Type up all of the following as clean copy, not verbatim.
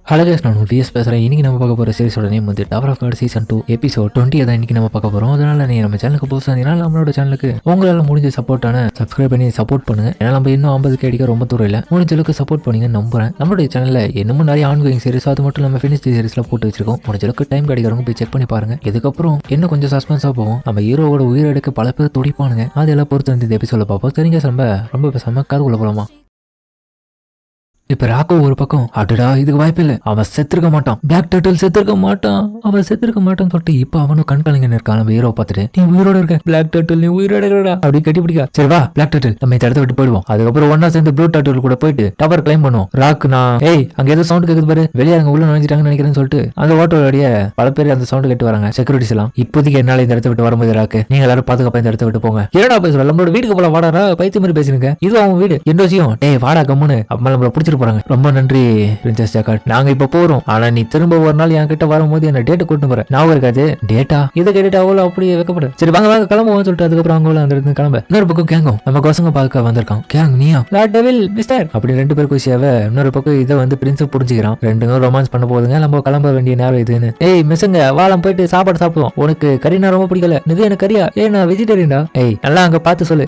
Hello guys, நான் DS பேசுகிறேன். இன்றைக்கி நம்ம பார்க்க போகிற சீரிஸோட நேம் வந்து tower of god season 2 episode 20 தான் இன்றைக்கி நம்ம பார்க்க போகிறோம். அதனால் நீங்கள் நம்ம சேனலுக்கு புதுசாக இருந்தீங்கன்னா நம்மளோட சேனலுக்கு உங்களால் முடிஞ்ச சப்போர்ட்டான சப்ஸ்கிரைப் பண்ணி சப்போர்ட் பண்ணுங்கள். ஏன்னா நம்ம இன்னும் 50 அடிக்க ரொம்ப தூரம் இல்லை, முடிஞ்ச அளவுக்கு சப்போர்ட் பண்ணிங்க நம்புகிறேன். நம்மளுடைய சேனலில் இன்னமும் நிறைய ஆன்கோயிங் சீரிஸ், அது மட்டும் நம்ம ஃபினிஷ் சீரிஸில் போட்டு வச்சிருக்கோம். முடிஞ்ச அளவுக்கு டைம் கிடைக்கிறவங்க போய் செக் பண்ணி பாருங்கள். இதுக்கப்புறம் இன்னும் கொஞ்சம் சஸ்பென்ஸாக போகும். நம்ம ஹீரோவோட உயிரெடுக்க பல பேர் துடிப்பானுங்க. அதெல்லாம் பொறுத்து வந்து இந்த எபிசோட பார்ப்போம். சரிங்க, ரொம்ப பேசாமல் காதுக்குள்ள போகலாமா? இப்ப ராக்கோ ஒரு பக்கம், அடடா இதுக்கு வாய்ப்பு இல்லை, அவன் செத்துருக்க மாட்டான், பிளாக் டர்ட்டில் செத்துருக்க மாட்டான், அவன் செத்துருக்க மாட்டான்னு சொல்லிட்டு இப்ப அவனும் கண் கலங்க இருக்கான். நம்ம ஹீரோ பார்த்துட்டு, நீ உயிரோட இருக்க பிளாக் டர்ட்டில், நீ உயிரோட இருக்கா அப்படி கட்டி பிடிக்கா. சரி வா பிளாக் டர்ட்டில், நம்ம இந்த இடத்த விட்டு போயிடுவோம். அதுக்கப்புறம் ஒன்னா சேர்ந்து ப்ளூ டர்ட்டில் கூட போயிட்டு டவர் கிளைம் பண்ணுவோம். ராக்கு நான் அங்க ஏதோ சவுண்ட் கேக்குது பாரு, வெளியே அங்க உள்ள நுழைஞ்சிட்டாங்கன்னு நினைக்கிறேன்னு சொல்லிட்டு அந்த ஓட்டோடைய பல பேர் அந்த சவுண்ட் கேட்டு வராங்க. செக்யூரிட்டிஸ் எல்லாம் இப்போதைக்கு என்னால இந்த இடத்த விட்டு வரும்போது ராக்கு, நீங்க எல்லாரும் பாதுகாப்பா இந்த இடத்த விட்டு போங்க. என்னடா பேசுறோம், நம்மளோட வீட்டுக்கு போல வாடா, பைத்திய மாதிரி பேசுறீங்க, இது அவங்க வீடு என்ன விஷயம், வாடா கம்முன்னு, அப்ப நம்மள பிடிச்சிட்டு போறாங்க. ரொம்ப நன்றி பிரின்சஸ் ஜாக்காட், நாங்க இப்ப போறோம். ஆனா நீ திரும்ப ஒரு நாள் என் கிட்ட வரும்போது என்ன டேட் கூட்டு போற, நான் இருக்காது டேட்டா இதை கேட்டுட்டு அவ்வளோ அப்படியே வைக்கப்படும். சரி வாங்க வாங்க கிளம்புவோம் சொல்லிட்டு அதுக்கப்புறம் அவங்க அந்த இடத்துல கிளம்ப. இன்னொரு பக்கம் கேங்கும் நம்ம கொசங்க பார்க்க வந்திருக்கான். கேங் நீயா டெவில் மிஸ்டர் அப்படி ரெண்டு பேர் குஷியாவ. இன்னொரு பக்கம் இதை வந்து பிரின்ஸ் புரிஞ்சுக்கிறான். ரெண்டுங்களும் ரொமான்ஸ் பண்ண போதுங்க, நம்ம கிளம்ப வேண்டிய நேரம் இதுன்னு. மிஸ்ஸுங்க வாழம் போயிட்டு சாப்பாடு சாப்பிடுவோம். உனக்கு கறினா ரொம்ப பிடிக்கல, நிதி எனக்கு கறியா, நான் வெஜிடேரியன்டா. நல்லா அங்க பார்த்து சொல்லு.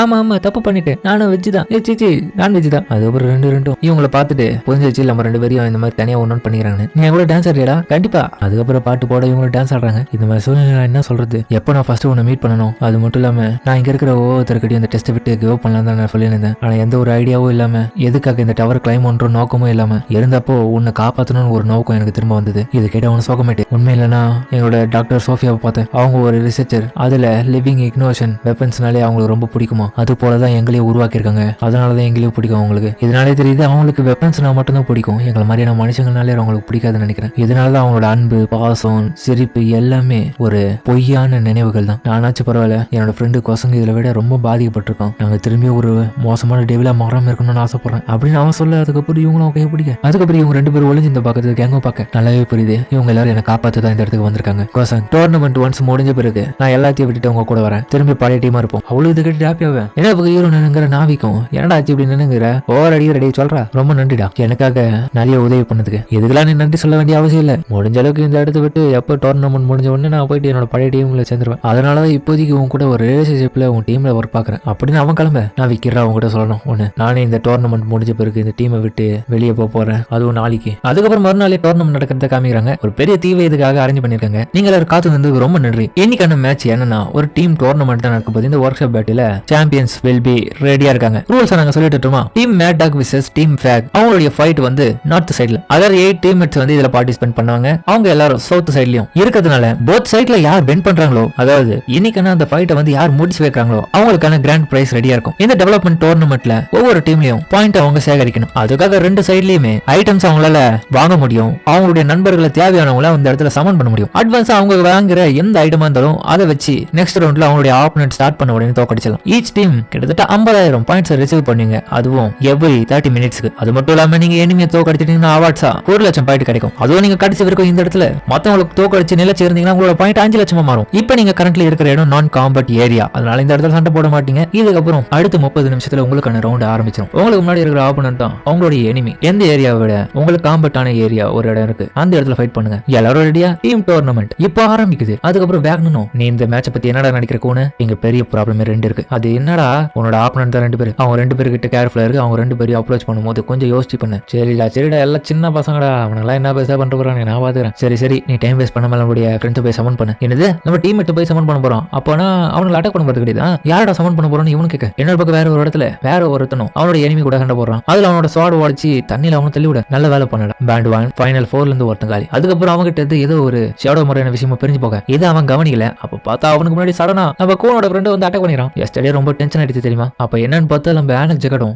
ஆமா ஆமா தப்பு பண்ணிட்டேன், நானும் வெஜ் தான். சீச்சி நான் வெஜ் தான். அதுக்கப்புறம் ரெண்டும் இவங்களை பார்த்துட்டு புரிஞ்சிச்சு நம்ம ரெண்டு பேரையும் இந்த மாதிரி தனியா ஒன்னு பண்ணிக்கிறாங்க. நீ கூட டான்ஸ் ஆடுறியடா? கண்டிப்பா. அதுக்கப்புறம் பாட்டு போட இவங்களும் டான்ஸ் ஆடுறாங்க. இந்த மாதிரி சூழ்நிலை நான் என்ன சொல்றது, எப்போ நான் ஃபர்ஸ்ட் உன்னை மீட் பண்ணணும், அது மட்டும் இல்லாம நான் இங்க இருக்கிற ஒவ்வொருத்தருக்கடி அந்த டெஸ்ட் விட்டு கிவ் பண்ணலாம் தான் நான் சொல்லியிருந்தேன். ஆனா எந்த ஒரு ஐடியாவும் இல்லாம, எதுக்காக இந்த டவர் கிளைம் ஒன்ற நோக்கமும் இல்லாம இருந்தப்போ உன்னை காப்பாற்றணும்னு ஒரு நோக்கம் எனக்கு திரும்ப வந்தது. இது கேட்ட அவனு சோகமேட்டு. உண்மையில நான் எங்களோட டாக்டர் சோஃபியாவை பார்த்தேன். அவங்க ஒரு ரிசர்ச்சர், அதுல லிவிங் இக்னோஷன் வெப்பன்ஸ்னாலே அவங்களுக்கு ரொம்ப பிடிக்குமா, அது போலதான் எங்களையும் உருவாக்கியிருக்காங்க. அதனாலதான் எங்களையும் பிடிக்கும் அவங்களுக்கு. இதனாலே தெரியுது அவங்களுக்கு வெப்பன்ஸ்னா மட்டும்தான் பிடிக்கும், எங்களை மாதிரியான மனுஷங்கனாலே அவங்களுக்கு பிடிக்காதுன்னு நினைக்கிறேன். இதனாலதான் அவங்களோட அன்பு, பாசம், சிரிப்பு எல்லாமே ஒரு பொய்யான நினைவுகள் தான். நானாச்சும் பரவாயில்ல, என்னோட ஃப்ரெண்டு கொசங்க இதில் விட ரொம்ப பாதிக்கப்பட்டிருக்கோம். நாங்க திரும்பி ஒரு மோசமான டெவிலா மாறாம இருக்கணும்னு ஆசைப்படுறேன் அப்படின்னு அவன் சொல்ல. அதுக்கப்புறம் இவங்களும் கை பிடிக்க. அதுக்கப்புறம் இவங்க ரெண்டு பேரும் ஒளிஞ்சு இந்த பக்கத்து கேங்கும் பார்க்க நல்லாவே புரியுது இவங்க எல்லாரும் என்னை காப்பாற்ற தான் இந்த இடத்துக்கு வந்திருக்காங்க. கொசன் டோர்னமெண்ட் ஒன்ஸ் முடிஞ்ச பிறகு நான் எல்லாத்தையும் விட்டுட்டு உங்க கூட வரேன், திரும்பி பழைய டீமா இருப்போம். அவ்வளவு இது கிட்ட ஹாப்பியாவேன். என்ன ஹீரோ நினைங்கிற நாவிக்கும், என்னடா ஆச்சு இப்படி நினைங்கிற ஓவர் அடிக்கிற ரெடி சொல்றா, ரொம்ப நன்றிடா எனக்காக நிறைய உதவி பண்ணதுக்கு. இதுக்கெல்லாம் நீ நன்றி சொல்ல வேண்டிய அவசியம் இல்லை. முடிஞ்ச அளவுக்கு இந்த இடத்த விட்டு எப்போ டோர்னமெண்ட் முடிஞ்ச உடனே நான் போயிட்டு என்னோட பழைய டீம்ல சேர்ந்துருவேன். அதனாலதான் இப்போதைக்கு உன் கூட ஒரு ரிலேஷன்ஷிப்ல உன் டீம்ல ஒர்க் பாக்குறேன் அப்படின்னு அவன் கிளம்ப. நான் விக்கிறா உங்ககிட்ட சொல்லணும் ஒண்ணு, நானே இந்த டோர்னமெண்ட் முடிஞ்ச பிறகு இந்த டீமை விட்டு வெளியே போறேன், அதுவும் நாளைக்கு. அதுக்கப்புறம் மறுநாளே டோர்னமெண்ட் நடக்கிறத காமிக்கிறாங்க. ஒரு பெரிய தீவை இதுக்காக அரேஞ்ச் பண்ணிருக்காங்க. நீங்க எல்லாரும் காத்து வந்து ரொம்ப நன்றி. இன்னைக்கான மேட்ச் என்னன்னா ஒரு டீம் டோர்னமெண்ட் தான் நடக்க போகுது. இந்த workshop battle champions will be ரெடியா இருக்காங்க. ரூல்ஸ் நாங்க சொல்லிட்டுமா, team mad dog versus team fake. அவங்களுடைய ஃபைட் வந்து நார்த் சைடுல, அதாவது 8 டீம்மேட்ஸ் வந்து இதுல பார்ட்டிசிபேட் பண்ணுவாங்க. அவங்க எல்லாரும் சவுத் சைட்லயும் இருக்கிறதுனால போத் சைட்ல யார் வின் பண்றாங்களோ, அதாவது இன்னைக்கான அந்த ஃபைட்டை வந்து யார் முடிச்சு வைக்கிறாங்களோ அவங்களுக்கான கிராண்ட் பிரைஸ் ரெடியா இருக்கும். இந்த டெவலப்மெண்ட் டோர்னமெண்ட்ல ஒவ்வொரு டீம்லயும் பாயிண்ட் அவங்க சேகரிக்கணும். அதுக்காக ரெண்டு சைட்லயுமே ஐட்டம்ஸ் அவங்களால வாங்க முடியும். அவங்களுடைய நண்பர்களை தேவையானவங்கள அந்த இடத்துல சமன் பண்ண முடியும். அட்வான்ஸா அவங்க வாங்குற எந்த ஐட்டமா இருந்தாலும் அதை வச்சு நெக்ஸ்ட் ரவுண்ட்ல அவங்களுடைய ஆப்போனன்ட் ஸ்டார்ட் பண்ண உடனே தோக்கடிச்சலாம். ஈச் டீம் கிட்டத்தட்ட 50,000 பாயிண்ட்ஸ் ரிசீவ் பண்ணுவீங்க, அதுவும் எவ்ரி 30 மினிட்ஸ்க்கு. அது மட்டும் இல்லாம நீங்க எனிமியை தோக்கடிச்சிட்டீங்கன்னா அவார்ட்ஸா 1 லட்சம் பாயிண்ட் கிடைக்கும். அதுவும் நீங்க கடைசி வரைக்கும் இந்த இடத்துல மத்தவங்களுக்கு தோக்கடிச்சு நிலைச்சு இருந்தீங்கன்னா உங்களோட பாயிண்ட் 5 லட்சமா மாறும். இப்ப நீங்க கரண்ட்ல இருக்கிற இடம் நான் காம்பட் ஏரியா, அதனால இந்த இடத்துல சண்டை போட மாட்டீங்க. இதுக்கப்புறம் அடுத்த 30 நிமிஷத்துல உங்களுக்கான ரவுண்ட் ஆரம்பிச்சிடும். உங்களுக்கு முன்னாடி இருக்கிற ஆப்போனன்ட் தான் உங்களுடைய எனிமி. எந்த ஏரியாவை விட உங்களுக்கு காம்பட்டான ஏரியா ஒரு இடம் இருக்கு, அந்த இடத்துல ஃபைட் பண்ணுங்க. எல்லாரும் ரெடியா? டீம் டோர்னமெண்ட் இப்போ ஆரம்பிக்குது. அதுக்கப்புறம் வேகணும், நீ இந்த மேட்சை பத்தி என்னடா நினைக்கிற கூனு? இங்க பெரிய ப்ராப்ளம் 2 இருக்கு. அது என்னடா, உன்னோட ஆப்போனன்ட் தான் 2 பேர். அவங்க 2 பேர்கிட்ட கேர்ஃபுல்லா இருக்கு. அவங்க 2 பேரையும் அப்ரோச் பண்ணும்போது கொஞ்சம் யோசிச்சு பண்ணு. சரிடா எல்லாம் சின்ன பசங்கடா, அவனெல்லாம் என்ன பேச பண்ற போறாங்க, நான் பாத்துக்கிறேன். சரி நீ டைம் வேஸ்ட் பண்ணாம நம்மளுடைய ஃப்ரெண்ட்ஸ் போய் சமன் பண்ணு. என்னது, நம்ம டீம்மேட் போய் சமன் பண்ண போறோம்? அப்போனா அவனுக்கு அட்டாக் பண்ண போறது கிடையாது. யாரோட சமன் பண்ண போறோம்னு இவனு கேட்க. என்னோட பக்கம் வேற ஒரு இடத்துல வேற ஒருத்தனும் அவனோட எனிமி கூட சண்டை போடுறான். அதுல அவனோட ஸ்வாட் உடைச்சு தண்ணியில அவனை தள்ளி விட. நல்ல வேலை பண்ணல. பேண்ட் 1 ஃபைனல் 4ல இருந்து ஒருத்தன் காலி. அதுக்கப்புறம் அவங்க கிட்ட ஏதோ ஒரு ஷேடோ முறையான விஷயமா பிரிஞ்சு போக இதை அவன் கவனிக்கல. அப்ப பார்த்தா அவனுக்கு முன்னாடி சடனா நம்ம கோனோட ஃப்ரெண்ட் வந்து அட்டாக் பண்ணிடுறான். எஸ்டர்டே ரொம்ப டென்ஷன் ஆயிடுச்சு தெரியுமா? அப்ப என்னன்னு பார்த்தா நம்ம ஆனக் ஜெகடும்,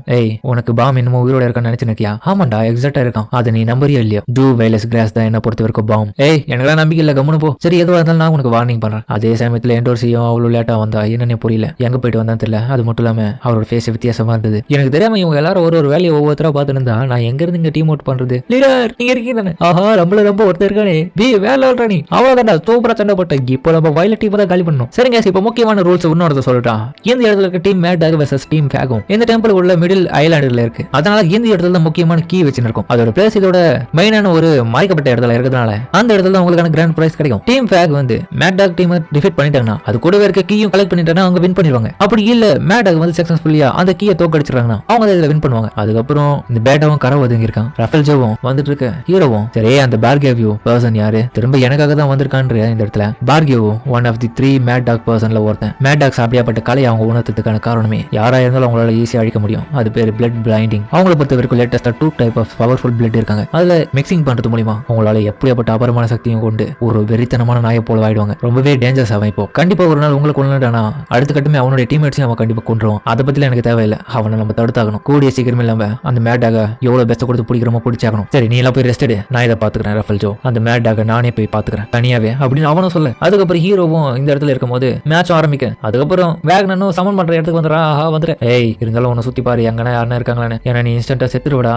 உனக்கு பாம் இன்னமும் உயிரோட இருக்கான்னு நினைச்சு நிக்கியா? ஆமாண்டா எக்ஸாக்டா இருக்கான். அதை நீ நம்பறியா இல்லையா? டூ வைலஸ் கிராஸ் தான் என்ன பொறுத்த வரைக்கும் பாம். எனக்கு நம்பிக்கை இல்ல, கம்முனு போ. சரி எதுவாக இருந்தாலும் நான் உனக்கு வார்னிங் பண்றேன். அதே சமயத்துல என்டோர்சியும் அவ்வளவு லேட்டா வந்தா என்னன்னு புரியல, எங்க போயிட்டு வந்தான்னு தெரியல. அது மட்டும் இல்லாம அவரோட ஃபேஸ் வித்தியாசமா இருந்தது. எனக்கு தெரியாம இவங்க எல்லாரும் ஒரு வேலையை ஒவ்வொருத்தரா பார்த்து இருந்தா நான் எங்க இருந்து இங்க டீம் அவுட் பண்றது? லீடர் நீங்க இருக்கீங்க தானே? ஆஹா ரொம்ப ஒருத்தர் இருக்கானே, வேலை நீ அவ்வளவுதான் சூப்பரா சண்டை போட்ட. இப்போ நம்ம வயலட் டீம் தான் காலி பண்ணணும். சரிங்க, இப்போ முக்கியமான ரூல்ஸ் இன்னொரு சொல்லிட்டான். இந்த இடத்துல இருக்க team mad dog versus team ஃபேகும் இந்த டெம்பிள் உள்ள மிடில் ஐலாண்டுல இருக்கு. அதனால இந்த இடத்துல தான் முக்கியமான கீ வச்சிருக்கும். அதோட பிளேஸ் இதோட மெயினான ஒரு மறைக்கப்பட்ட இடத்துல இருக்கிறதுனால அந்த இடத்துல உங்களுக்கான கிராண்ட் பிரைஸ் கிடைக்கும். டீம் ஃபேக் வந்து மேட் டாக் டீம் டிஃபீட் பண்ணிட்டாங்கன்னா அது கூடவே இருக்க கீயும் கலெக்ட் பண்ணிட்டாங்கன்னா அவங்க வின் பண்ணிடுவாங்க. அப்படி இல்ல மேட் டாக் வந்து சக்சஸ்ஃபுல்லியா அந்த கீயை தோக்கடிச்சிட்டாங்கன்னா அவங்க இதுல வின் பண்ணுவாங்க. அதுக்கப்புறம் இந்த பேட்டாவும் கரை ஒதுங்கி இருக்கான். ரஃபேல் ஜோவும் வந்துட்டு இருக்க ஹீரோவும் சரி அந்த பார்கேவியூ பர்சன் யாரு திரும்ப எனக்காக தான் வந்திருக்கான்ற இந்த இடத்துல Bhargav one of the 3 mad dog பர்சன்ல ஒருத்தன். மேட் டாக்ஸ் அப்படியாப்பட்ட கலையை அவங்க உணர்த்ததுக்கான காரணமே யாரா இருந்தாலும் அவங்களால ஈஸியா அழிக்க முடியும். அது பேரு பிளட் பிளைண்டிங். அவங்கள பொறுத்த வரைக்கும் லேட்டஸ்டா 2 டைப் ஆஃப் பவர்ஃபுல் பிளட் இருக்காங்க. அதுல மிக்சிங் பண்றது மூலமா அவங்களால எப்படியாப்பட்ட அபரமான சக்தியும் கொண்டு ஒரு வெறித்தனமான நாயை போல ஆயிடுவாங்க. ரொம்பவே டேஞ்சரஸ் ஆகும். இப்போ கண்டிப்பா ஒரு நாள் உங்களை கொண்டுட்டானா அடுத்த கட்டமே அவனுடைய டீம்மேட்ஸையும் அவன் கண்டிப்பா கொண்டுருவான். அதை பத்தில எனக்கு தேவையில்லை. அவனை நம்ம தடுத்தாகணும். கூடிய சீக்கிரமே இல்லாம அந்த மேட் டாக எவ்வளவு பெஸ்ட் கொடுத்து பிடிக்கிறோமோ பிடிச்சாகணும். சரி நீ எல்லாம் போய் ரெஸ்ட் எடு, நான் இதை பாத்துக்கிறேன் ரஃபேல் ஜோ. அந்த மேட் டாக நானே போய் பாத்துக்கிறேன் தனியாவே அப்படின்னு அவனும் சொல்ல. அதுக்கப்புறம் ஹீரோவும் இந்த இடத்துல இருக்கும் போது மேட்ச் ஆரம்பிக்க. அதுக்கப்புறம் வேகனும் சமன் பண்ற இடத்துக்கு வந்துடுறா. வந்துரு ஏய் இருந்தாலும் உன்னை சுத்தி பாரு எங்கன்னா யாருன்னா இருக்காங்களான்னு. ஏன்னா நீ இன்ஸ்டன்டா செத்துருவடா.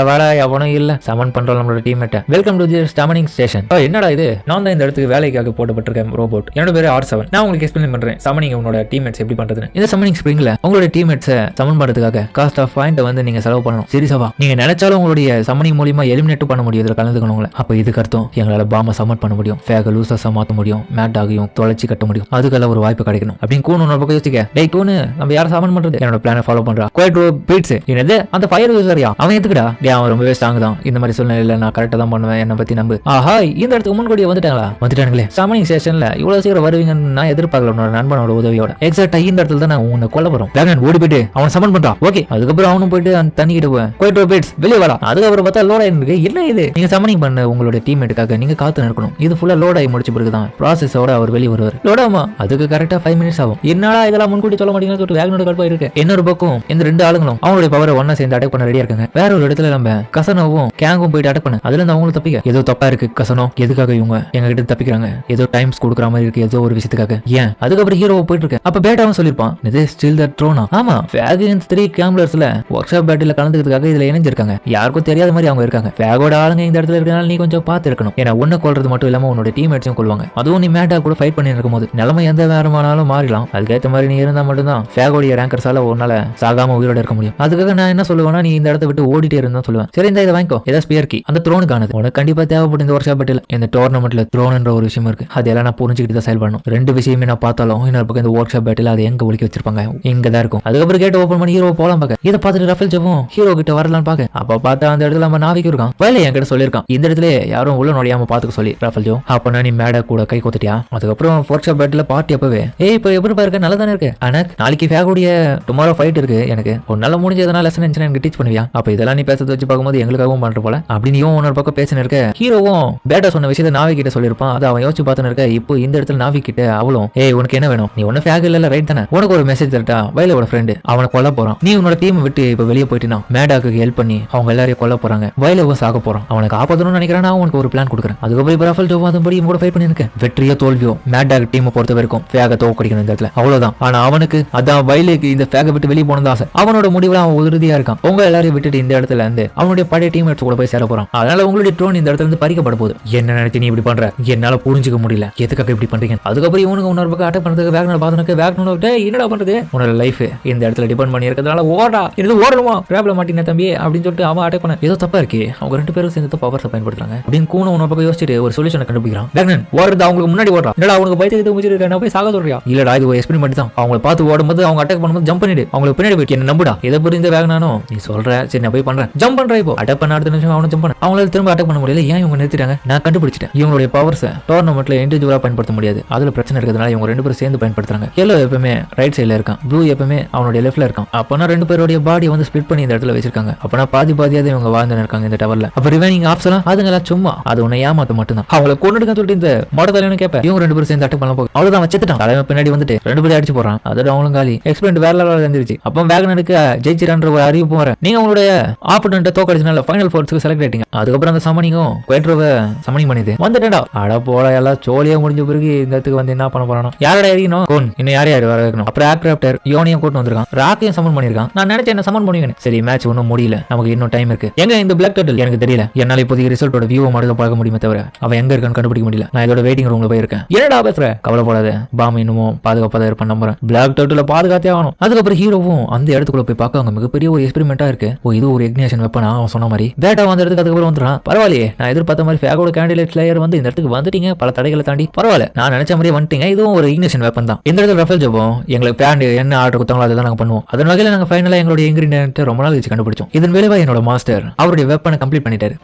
வாடா எவனும் இல்ல சமன் பண்றோம் நம்மளோட டீம்மேட்ட. Welcome to the summoning station. என்னடா இது நான் தான் இந்த இடத்துக்கு வேலைக்காக போடப்பட்டிருக்கேன் ரோபோட். என்னோட பேரு R7. நான் உங்களுக்கு எக்ஸ்பிளைன் பண்றேன் சமனிங் உங்களோட டீம்மேட்ஸ் எப்படி பண்றதுன்னு. இந்த சமனிங் ஸ்ப்ரிங்ல உங்களோட டீம்மேட்ஸை சமன் பண்றதுக்காக காஸ்ட் ஆஃப் பாயிண்ட் வந்து நீங்க செலவு பண்ணணும். சீரியஸாவா நீங்க நினைச்சாலும் உங்களுடைய சமனிங் மூலமா எலிமினேட் பண்ண முடியும். இதுல கலந்துக்கணுங்கள அப்ப இதுக்கு அர்த்தம் எங்களால பாம சமன் பண்ண முடியும், ஃபேக லூசஸா மாத்த முடியும், மேட் டாகையும் தொலைச்சி கட்ட முடியும். அதுக்கெல்லாம் ஒரு வாய்ப்பு கிடைக்கணும் அப்படின்னு கூணு ஒரு பக்கம் யோசிக்க. டேய் கூணு நம்ம யாரை சமன் பண்றது? என்னோட பிளானை ஃபாலோ பண்றா குவைட் பீட்ஸ். என்னது அந்த ஃபயர் யூசரியா? அவன் எதுக்குடா? டேய் அவன் ரொம்பவே ஸ்ட்ராங் தான். இந்த மாதிரி சூழ்நிலையில நான் கரெக்டா தான் பண்ணுவேன். என்ன பத்தி நம்பு. ஆஹா இந்த இடத்துக்கு முன்கூடியே வந்துட்டாங்களே. சமனிங் ஸ்டேஷன்ல இவ்வளவு சீக்கிரம் வருவீங்கன்னு நான் எதிர்பார்க்கல. உன்னோட நண்பனோட உதவியோட எக்ஸாக்டா இந்த இடத்துல தான் நான் உன்னை கொல்ல போறோம். வேகன் ஓடி போயிட்டு அவன் சமன் பண்றான். ஓகே அதுக்கப்புறம் அவனும் போயிட்டு அந்த தண்ணி கிட்ட போவேன். குவைட் பீட்ஸ் வெளியே வரா. அதுக்கப்புறம் பார்த்தா லோட் ஆயிருக்கு. என்ன இது? நீங்க சமனிங் பண்ண உங்களுடைய டீம்மேட்டுக்காக நீங்க காத்து நிற்கணும். இது ஃபுல்லா லோட் ஆகி முடிச்ச பிறகுதான் ப்ராசஸோட அவர் வெளியே வருவார். லோட் ஆமா அதுக்கு கரெக்டா 5 மினிட்ஸ் ஆகும். என்னடா இதெல்லாம் முன்கூட்டி சொல்ல மாட்டீங்கன்னு சொல்லிட்டு வேகனோட கடுப்பா இருக்கு. இன்னொரு பக்கம் இந்த 2 ஆளுங்களும் அவங்களுடைய பவரை ஒன்னா சேர்ந்து அட்டாக் பண்ண ரெடியா இருக்காங்க. வேற ஒரு இடத்துல நம்ம கசனோவும் கேங்கும் போயிட்டு அட்டாக் பண்ண. அதுல இருந்து அவங்களும் தப்பிக்க. ஏதோ தப்பா இருக்கு கசனோ. எதுக்காக இவங்க எங்க கிட்ட தப்பிக்கிறாங்க? ஏதோ டைம்ஸ் கொடுக்குற மாதிரி இருக்கு ஏதோ ஒரு விஷயத்துக்காக. ஏன் அதுக்கப்புறம் ஹீரோ போயிட்டு இருக்கு. அப்ப பேட்டாவும் சொல்லிருப்பான் இது ஸ்டில் த ட்ரோனா. ஆமா ஃபேக் 3 கேம்லர்ஸ்ல ஒர்க் ஷாப் பேட்டில் கலந்துக்கிறதுக்காக இதுல இணைஞ்சிருக்காங்க. யாருக்கும் தெரியாத மாதிரி அவங்க இருக்காங்க. ஃபேகோட ஆளுங்க இந்த இடத்துல இருக்கனால நீ கொஞ்சம் பார்த்து இருக்கணும். ஏன்னா ஒன்னு கொல்றது மட்டும் இல்லாம உன்னோட டீம்மேட்ஸையும் கொள்வாங்க. அதுவும் நீ மேட்டா கூட ஃபைட் பண்ணி இருக்கும் போது நிலைமை எந்த வேறமானாலும் மாறலாம். அதுக்கேற்ற மாதிரி நீ இருந்தா மட்டும்தான் ஃபேகோடைய ரேங்கர்ஸால உன்னால சாகாம உயிரோட இருக்க முடியும். அதுக்காக நான் என்ன சொல்லுவேன்னா நீ இந்த இடத்த விட்டு ஓடிட்டே இருந்தா சொல்லுவேன். சரி இந்த இதை வாங்கிக்கோ. ஏதாவது ஸ்பியர் கீ அந்த த்ரோனுக்கானது உனக்கு கண்டிப்பா தேவைப்படும். இந்த ஒர்க் ஷாப் பேட்டில் இந்த டோர்னமெண்ட்ல த்ரோன்ன்ற ஒரு விஷயம் இருக்கு. அதெல்லாம் நான் புரிஞ்சுக்கிட்டு தான் செயல் பண்ணணும். 2 விஷயமே நான் பார்த்தாலும் இன்னொரு பக்கம் இந்த ஒர்க் ஷாப் பேட்டில் அது எங்க ஒழிக்க வச்சிருப்பாங்க இங்க தான் இருக்கும். அதுக்கப்புறம் கேட்டு ஓப்பன் பண்ணி ஹீரோ போலாம் பாக்க. இதை பார்த்துட்டு ரஃபேல் ஜோவும் ஹீரோ கிட்ட வரலான்னு பாக்க. அப்ப பார்த்தா அந்த இடத்துல நம்ம நாவிக்கு இருக்கான். வேலை என்கிட்ட சொல்லியிருக்கான் இந்த இடத்துல யாரும் உள்ள நுழையாம பாத்துக்க சொல்லி. ரஃபேல் ஜோ அப்ப நீ மேட கூட கை கொத்துட்டியா? அதுக்கப்புறம் ஒர்க் ஷாப் பேட்டில் பார்ட்டி அப்பவே இப்ப எப்படி பாருக்க நல்லா தானே இருக்கு. ஆனா நாளைக்கு ஃபேகோடைய டுமாரோ ஃபைட் இருக்கு. எனக்கு ஒரு நல்ல முடிஞ்சதுனால லெசன் எனக்கு டீச் பண்ணுவியா? அப்ப இதெல்லாம் நீ பேசுறது வச்சு பார்க்கும்போது எங்களுக்காகவும் பண்ற போல அப்படின்னு ஒரு பக்கம் பேசின இருக்க. ஹீரோவும் பேட்டா சொன்ன விஷயத்தை நாவி கிட்ட சொல்லிருப்பான். அதை அவன் யோசிச்சு பார்த்துன்னு இருக்க. இப்போ இந்த இடத்துல நாவி கிட்ட அவளும் உனக்கு என்ன வேணும்? நீ ஒண்ணு ஃபேக் இல்ல ரைட் தானே? உனக்கு ஒரு மெசேஜ் தரட்டா? வயலோட ஃப்ரெண்டு அவனை கொல்ல போறான். நீ உன்னோட டீம் விட்டு இப்ப வெளியே போயிட்டீனா மேடாக்கு ஹெல்ப் பண்ணி அவங்க எல்லாரையும் கொல்ல போறாங்க. வயலவும் சாக போறான். அவனுக்கு ஆபத்துன்னு நினைக்கிறான். நான் உனக்கு ஒரு பிளான் கொடுக்குறேன். அதுக்கப்புறம் இப்ப ரஃபேல் ஜோ அதுபடி கூட ஃபைட் பண்ணிருக்கேன். வெற்றியோ தோல்வியோ மேடாக் டீமை பொறுத்த வரைக்கும் ஃபேக தோக்கடிக்கணும் இந்த இடத்துல அவ்வளவுதான். ஆனா அவனுக்கு அதான் வயலுக்கு இந்த ஃபேக விட்டு வெளியே போனது ஆசை. அவனோட முடிவுல அவன் உறுதியா இருக்கான். உங்க எல்லாரையும் விட்டுட்டு இந்த இடத்துல இருந்து அவனுடைய பழைய டீம்மேட்ஸ் கூட போய் சேர போறான். அதனால உங்களுடைய ட்ரோன் இந்த இடத்துல இருந்து பறிக்கப்பட போகுது. என்ன நினைச்சு நீ இப்படி பண்ற? என்னால புரிஞ்சுக்க முடியல எதுக்காக இப்படி பண்றீங்க. அதுக்கப்புறம் இவனுக்கு இன்னொரு பக்கம் அட்டாக் பண்றதுக்கு வேகனர் பாதனுக்கு வேகனோட என்னடா பண்றது? உன்னோட லைஃப் இந்த இடத்துல டிபெண்ட் பண்ணி இருக்கிறதுனால ஓடா இது ஓடணுமா கிராப்ல மாட்டின தம்பி அப்படின்னு சொல்லிட்டு அவன் அட்டாக் பண்ண. ஏதோ தப்பா இருக்கு. அவங்க 2 பேரும் சேர்ந்து பவர்ஸை பயன்படுத்துறாங்க அப்படின்னு கூணு உன்னொரு பக்கம் யோசிச்சுட்டு ஒரு சொல்யூஷனை கண்டுபிடிக்கிறான். வேகனன் ஓடுறது அவங்களுக்கு முன்னாடி ஓடுறான். என்னடா அவனுக்கு பயத்தை முடிச்சிருக்க நான் போய் சாக சொல்றியா? இல்லடா இது ஒரு எக்ஸ்பெரிமெண்ட் தான். அவங்களை பார்த்து ஓடும்போது அவங்க அட்டாக் பண்ணும்போது ஜம்ப் பண்ணிடு. அவங்களுக்கு பின்னாடி போயிட்டு என்ன நம்புடா. இதை புரிஞ்ச வேகனானோ நீ சொல்ற சரி நான் போய் பண்றேன். ஜம்ப் பண்ற இப்போ அட்டாக் பண்ண அடுத்த நிமிஷம் அவனை ஜம்ப் பண்ண. அவங்களால திரும்ப அட்டாக் பண்ண முடியல. ஏன் இவங்க நிறுத்திட்டாங்க? நான் கண்டுபிடிச்சிட்டேன். இவங்களுடைய பவர்ஸை டோர்னமெண்ட்ல இண்டிவிஜுவலா பயன்படுத்த முடியாது. அதுல பிரச்சனை இருக்கிறதுனால இவங்க 2 பேரும் சேர்ந்து பயன்படுத்துறாங்க. எல்லோ எப்பவுமே ரைட் சைடுல இருக்கான். ப்ளூ எப்பவுமே அவனுடைய லெஃப்ட்ல இருக்கான். அப்பனா 2 பேருடைய பாடியை வந்து ஸ்பிளிட் பண்ணி இந்த இடத்துல வச்சிருக்காங்க. அப்பனா பாதியாவது இவங்க வாழ்ந்து இருக்காங்க இந்த டவர்ல. அப்ப ரிமைனிங் ஆப்ஸ்லாம் அதுங்களா சும்மா அது உன்னை ஏமாத்த மட்டும் தான். அவங்கள கொண்டுடுங்க சொல்லிட்டு இந்த மொட தலைவனு கேட்பேன். இவங்க 2 பேரும் சேர்ந்து அட்டாக் பண்ண போகும். அவ்வளவுதான் வச்சுட்டான். தலைவன் பின்னாடி வந்துட்டு 2 பேரும் அடிச்சு போறான். அதோட அவங்களும் காலி. எக்ஸ்பெரிமெண்ட் வேற லெவல்ல இருந்துச்சு. அப்ப வேகனனுக்கு ஜெயிச்சிரான்ற ஒரு அறிவிப்பு வர. நீங்க உங்களுடைய ஆப்போனன்ட்ட தோக்கடிச்சனால ஃபைனல் ஃபோர்ஸ்க்கு செலக்ட் ஆயிட்டீங்க. அதுக்கப்புறம் அந்த சமனிங்கும் குவைட்ரோவை சமனிங் பண்ணிது வந்துட்டேன்டா. அட போட எல்லாம் சோழியா முடிஞ்ச பிறகு இந்த இடத்துக்கு வந்து என்ன பண்ண போறானோ யாரடா எறியணும் கோன் இன்னும் யார் வர வைக்கணும். அப்புறம் ஆக்ராப்டர் யோனியும் கூட்டு வந்திருக்கான். ராக்கையும் சமன் பண்ணிருக்கான். நான் நினைச்சேன் என்ன சமன் பண்ணுவீங்க. சரி மேட்ச் ஒன்னும் முடியல. நமக்கு இன்னும் டைம் இருக்கு. எங்க இந்த பிளாக் டர்ட்டில் எனக்கு தெரியல. என்னால இப்போதைக்கு ரிசல்ட்டோட வியூவை மட்டும் பார்க்க முடியுமே தவிர அவன் எங்க இருக்கான்னு கண்டுபிடிக்க முடியல. நான் இதோட வெயிட்டிங் ரூம்ல போயிருக்கேன். என்னடா பேசுற? கவலைப்படாத. பாம் இன்னமும் பாதுகாப்பா தான் இருப்பேன் நம்புறேன். பிளாக் டர்ட்டில் பாதுகாத்தே ஆகணும். அதுக்கப்புறம் ஹீரோவும் அந்த இடத்துக்குள்ள போய் பார்க்க அங்க மிகப்பெரிய ஒரு எக்ஸ்பெரிமெண்டா இருக்கு. ஓ இது ஒரு இக்னிஷன் வெப்பனா அவன் சொன்ன மாதிரி பேட்டா வந்து இடத்துக்கு அதுக்கப்புறம் வந்துடுறான். பரவாயில்லையே, நான் எதிர்பார்த்த மாதிரி ஃபேகோட கேண்டிடேட் லேயர் வந்து இந்த இடத்துக்கு வந்துட்டீங்க, பல தடைகளை தாண்டி பரவாயில்ல, நான் நினைச்ச மாதிரியே வந்துட்டீங்க, இதுவும் ஒரு இக்னிஷன் வெப்பன் தான். இந்த இடத்துல ரஃபேல் ஜோபம் எங்களுக்கு பேண்ட் என்ன ஆர்டர் கொடுத்தாங்களோ அதை தான் நாங்கள் பண்ணுவோம். அதன் வகையில் நாங்கள் ஃபைனலாக எங்களுடைய இன்கிரீடியன்ட் ரொம்ப நாள் வச்சு கண்டுபிடிச்சோம். இதன் விளைவா என்னோட மாஸ்டர் அவருடைய வெப்பனை கம்ப்ளீட் பண்ணிட்டாரு.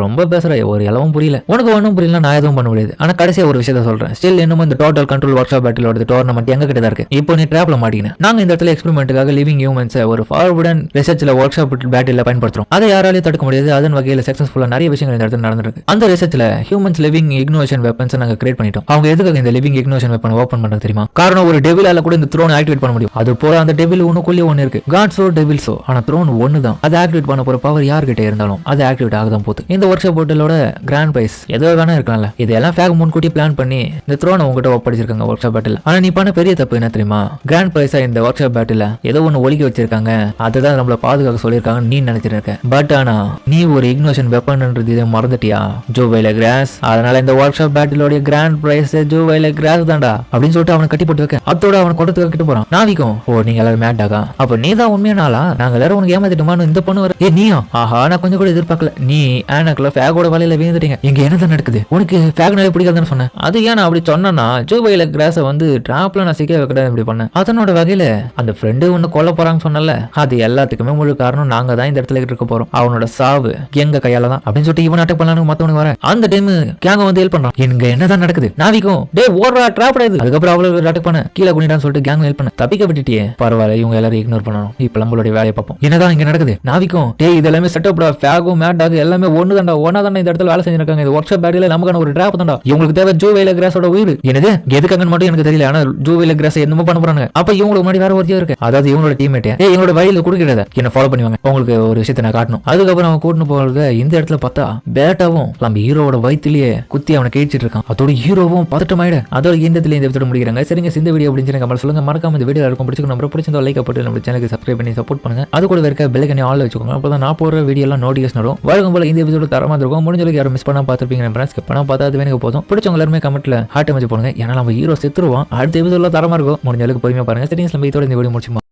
ரொம்ப பேசுற ஒரு இளவும் புரியல, உனக்கு ஒன்றும் புரியல, நான் எதுவும் பண்ண முடியாது. ஆனா கடைசியா ஒரு விஷயத்த சொல்றேன், ஸ்டில் இன்னும் இந்த டோட்டல் கண்ட்ரோல் ஒர்க் ஷாப் பேட்டிலோட டோர்னமெண்ட் எங்க கிட்ட தான் இருக்கு. இப்போ நீ ட்ராப்ல மாட்டீங்க. நாங்க இந்த இடத்துல எக்ஸ்பெரிமெண்ட்டுக்காக லிவிங் ஹியூமன்ஸை ஒரு ஃபார்வர்டன் ரிசர்ச்ல ஒர்க் ஷாப் பேட்டில பயன்படுத்துறோம். அதை யாராலையும் தடுக்க முடியாது. அதன் வகையில் சக்சஸ்ஃபுல்லா நிறைய விஷயங்கள் இந்த இடத்துல நடந்திருக்கு. அந்த ரிசர்ச்ல ஹியூமன்ஸ் லிவிங் இக்னோஷன் வெப்பன்ஸ் நாங்க கிரியேட் பண்ணிட்டோம். அவங்க எதுக்காக இந்த லிவிங் இக்னோஷன் வெப்பன் ஓபன் பண்றது தெரியுமா? காரணம் ஒரு டெவிலால கூட இந்த த்ரோன் ஆக்டிவேட் பண்ண முடியும். அது போல அந்த டெவில் ஒண்ணுக்குள்ளே ஒன்னு இருக்கு, காட்ஸோ டெவில்ஸோ. ஆனா த்ரோன் ஒன்னு தான். அதை ஆக்டிவேட் பண்ண போற பவர் யார்கிட்ட இருந்தாலும் அது ஆக்டிவேட் ஆகதான் போகுது. இந்த ஒர்க் ஷாப் போர்ட்டலோட கிராண்ட் பிரைஸ் ஏதோ வேணா இருக்கலாம்ல. இதெல்லாம் ஃபேக் முன்கூட்டி பிளான் பண்ணி இந்த த்ரோனை உங்ககிட்ட ஒப்படைச்சிருக்காங்க ஒர்க் ஷாப் பேட்டில். ஆனா நீ பண்ண பெரிய தப்பு என்ன தெரியுமா? கிராண்ட் பிரைஸா இந்த ஒர்க் ஷாப் பேட்டில் ஏதோ ஒன்னு ஒலிக்க வச்சிருக்காங்க, அதுதான் நம்மள பாதுகாக்க சொல்லியிருக்காங்க நீ நினைச்சிட்டு இருக்க. பட் ஆனா நீ ஒரு இக்னோஷன் வெப்பன்ன்றது இதை மறந்துட்டியா? ஜோ வைல கிராஸ். அதனால இந்த ஒர்க் ஷாப் பேட்டிலோட கிராண்ட் பிரைஸ் ஜோ வைல கிராஸ் தான்டா அப்படின்னு சொல்லிட்டு அவனை கட்டி போட்டு வைக்க, அதோட அவனை கொட்டத்துக்கு கிட்ட போறான். நாவிக்கும் ஓ நீங்க எல்லாரும் மேட்டாகா, அப்ப நீ தான் உண்மையான ஆளா? நாங்க எல்லாரும் உனக்கு ஏமாத்திட்டுமான்னு இந்த பொண்ணு வர. ஏ நீயா? ஆஹா, நான் கொஞ்சம் கூட எதிர்பார்க்கல. நீ ஆனாக்குள்ள ஃபேகோட வலையில வீழ்ந்துட்டீங்க. இங்க என்னதான் நடக்குது? உனக்கு ஃபேக்னாலே பிடிக்காதுன்னு சொன்னேன். அது ஏன் நான் அப்படி சொன்னா, ஜோ வைல கிராஸை வந்து டிராப்ல நான் சிக்க வைக்க இப்படி பண்ணேன். அதனோட வகையில அந்த ஃப்ரெண்டு ஒன்னு கொல்ல போறான்னு சொன்னல, அது எல்லாத்துக்குமே முழு காரணம் நாங்க தான் இந்த இடத்துல இருக்க போறோம். அவனோட சாவு எங்க கையால தான் அப்படின்னு சொல்லிட்டு இவன் அட்டாக் பண்ணலான்னு மத்தவனுக்கு வர அந்த டைம் கேங்க வந்து ஹெல்ப் பண்றான். இங்க என்னதான் நடக்குது? நாவிக்கும் டே ஓடுறா ட்ராப் ஆயிடுது. அதுக்கப்புறம் அவ்வளவு அட்டாக் பண்ண கீழே குனிடான்னு சொல்லிட்டு கேங் ஹெல்ப் பண்ண தப்பிக்க விட்டுட்டியே. பரவாயில்ல, இவங்க எல்லாரும் இக்னோர் பண்ணணும். இப்ப நம்மளுடைய வேலையை பார்ப்போம். என்னதான் இங்க நடக்குது? நாவிக்கும் டே இது எல்லாமே செட்டப் ஃபேகோ மேட்டாக் எல்லாமே ஒண்ணு தாண்டா, ஒன்னா தாண்டா இந்த இடத்துல வேலை செஞ்சிருக்காங்க. இது ஒர்க் ஷாப் பேட்டில நமக்கான ஒரு டிராப் தாண்டா. இவங்களுக்கு தேவை ஜோ வைல கிராஸோட உயிர். என்னது எதுக்காகன்னு மட்டும் எனக்கு தெரியல. ஆனா ஜோ வைல கிராஸ் என்னமோ பண்ண போறாங்க. அப்ப இவங்களுக்கு முன்னாடி வேற ஒருத்தியா இருக்கு, அதாவது இவங்களோட டீம்மேட். இவங்களோட வழியில குடுக்கிறத என்ன ஃபாலோ பண்ணுவாங்க. உங்களுக்கு ஒரு விஷயத்தை நான் காட்டணும். அதுக்கப்புறம் அவன் கூட்டின்னு போறது இந்த இடத்துல பார்த்தா பேட்டாவும் நம்ம ஹீரோவோட வயிற்றுலயே குத்தி அவனை கேச்சிட்டு இருக்கான். அதோட ஹீரோவும் பதட்டமாயிட. அதோட இந்த எபிசோட முடிக்கிறாங்க. சரிங்க, இந்த வீடியோ அப்படின்னு கமெண்ட் சொல்லுங்க. மறக்காம இந்த வீடியோ இருக்கும் பிடிச்சிருக்கும். நம்ம பிடிச்சிருந்தா லைக் போட்டு நம்ம சேனலுக்கு சப்ஸ்கிரைப் பண்ணி சப்போர்ட் பண்ணுங்க. அது கூட இருக்க பெல் ஐகானை ஆல்ல வச்சுக்கோங்க. அப்பதான் நான் போடுற வீடியோ எல்லாம் நோட்டிஃபிகேஷன் வரும். வழக்கம் போல இந்த எபிசோட தரமா இருக்கும். முடிஞ்சளவுக்கு யாரும் மிஸ் பண்ணா பார்த்துருப்பீங்க. ஸ்கிப் பண்ணா பார்த்தா அது வேணுங்க போதும். பிடிச்சவங்க எல்லாருமே கமெண்ட்ல ஹார்ட் அமைச்சு போடுங்க. ஏன்னா நம்ம ஹீரோ செத்துருவோம். அடுத்த எபிசோட தரமா இருக்கும். முடிஞ்சளவுக்கு பொறுமையா பாருங்க. சரிங்க, நம்ம இதோட இந்த வீடியோ முடிச்சுமா.